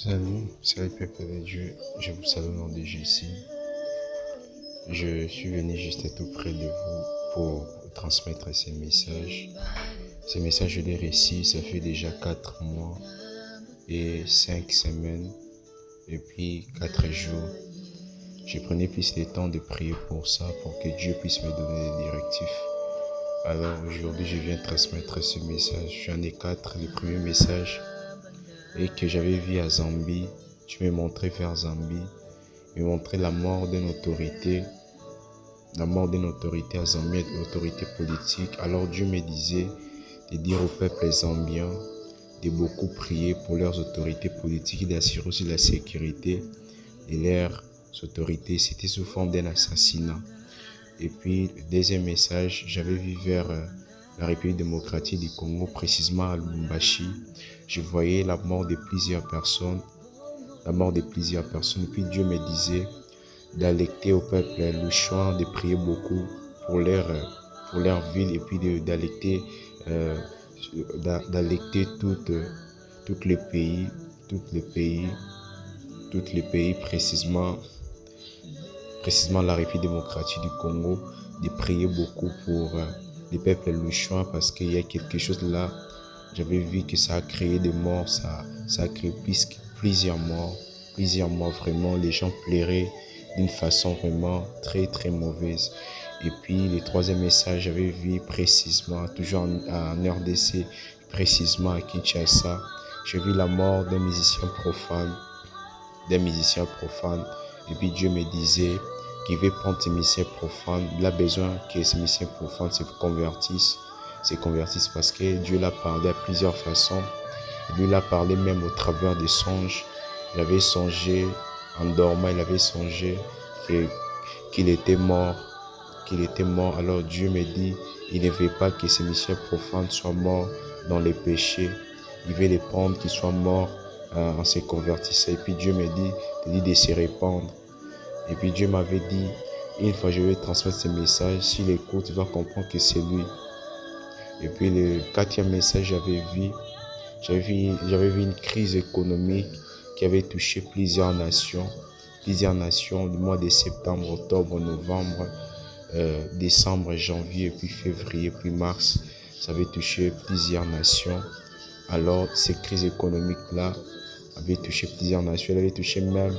Salut peuple de Dieu, je vous salue au nom de Jésus. Je suis venu juste tout près de vous pour transmettre ces messages. Ces messages, je les récits, ça fait déjà 4 mois et 5 semaines et puis 4 jours. Je prenais plus le temps de prier pour ça, pour que Dieu puisse me donner des directives. Alors aujourd'hui, je viens transmettre ce message. J'en ai 4. Le premier message est que j'avais vu à Zambie. Tu m'as montré vers Zambie. Il m'a montré la mort d'une autorité à Zambie, une autorité politique. Alors Dieu me disait de dire au peuple zambien de beaucoup prier pour leurs autorités politiques et d'assurer aussi la sécurité de leurs autorités. C'était sous forme d'un assassinat. Et puis le deuxième message, j'avais vu vers la République démocratique du Congo, précisément à Lubumbashi. Je voyais la mort de plusieurs personnes. Et puis Dieu me disait d'alerter au peuple louchouan, de prier beaucoup pour leur ville et puis d'alerter tous les pays, précisément la République démocratique du Congo, de prier beaucoup pour les peuples louchouan parce qu'il y a quelque chose là. J'avais vu que ça a créé des morts, ça a créé plusieurs morts vraiment. Les gens pleuraient d'une façon vraiment très très mauvaise. Et puis le troisième message, j'avais vu précisément, toujours en RDC, précisément à Kinshasa, j'ai vu la mort d'un musicien profane. Et puis Dieu me disait qu'il veut prendre ces musiciens profanes. Il a besoin que ces musiciens profanes se convertissent parce que Dieu l'a parlé à plusieurs façons. Dieu l'a parlé même au travers des songes. Il avait songé, en dormant, il avait songé qu'il était mort. Alors Dieu me dit, il ne veut pas que ces musiciens profanes soient morts dans les péchés. Il veut les prendre, qu'ils soient morts en se convertissant. Et puis Dieu me dit de se répandre. Et puis Dieu m'avait dit, une fois je vais transmettre ce message, s'il écoute, il va comprendre que c'est lui. Et puis le quatrième message, j'avais vu une crise économique qui avait touché plusieurs nations du mois de septembre, octobre, novembre, décembre, janvier, puis février, puis mars. Ça avait touché plusieurs nations. Alors, ces crises économiques-là avaient touché plusieurs nations. Elle avait touché même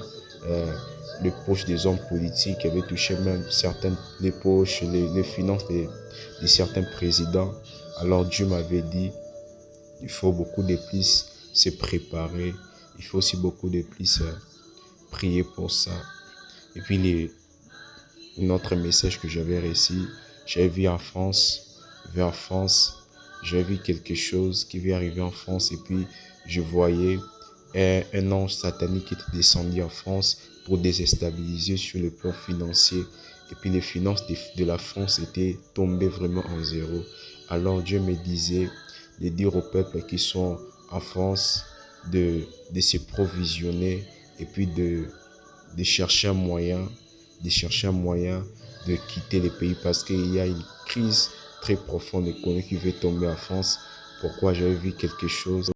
les poches des hommes politiques, avait touché même les poches, les finances de certains présidents. Alors Dieu m'avait dit, il faut beaucoup de plus se préparer, il faut aussi beaucoup de plus prier pour ça. Et puis un autre message que j'avais reçu, j'avais vu en France, j'avais vu quelque chose qui va arriver en France et puis je voyais un ange satanique qui était descendu en France pour déstabiliser sur le plan financier. Et puis les finances de la France étaient tombées vraiment en zéro. Alors Dieu me disait de dire aux peuples qui sont en France de se provisionner et puis de chercher un moyen de quitter le pays parce qu'il y a une crise très profonde économique qui veut tomber en France. Pourquoi j'avais vu quelque chose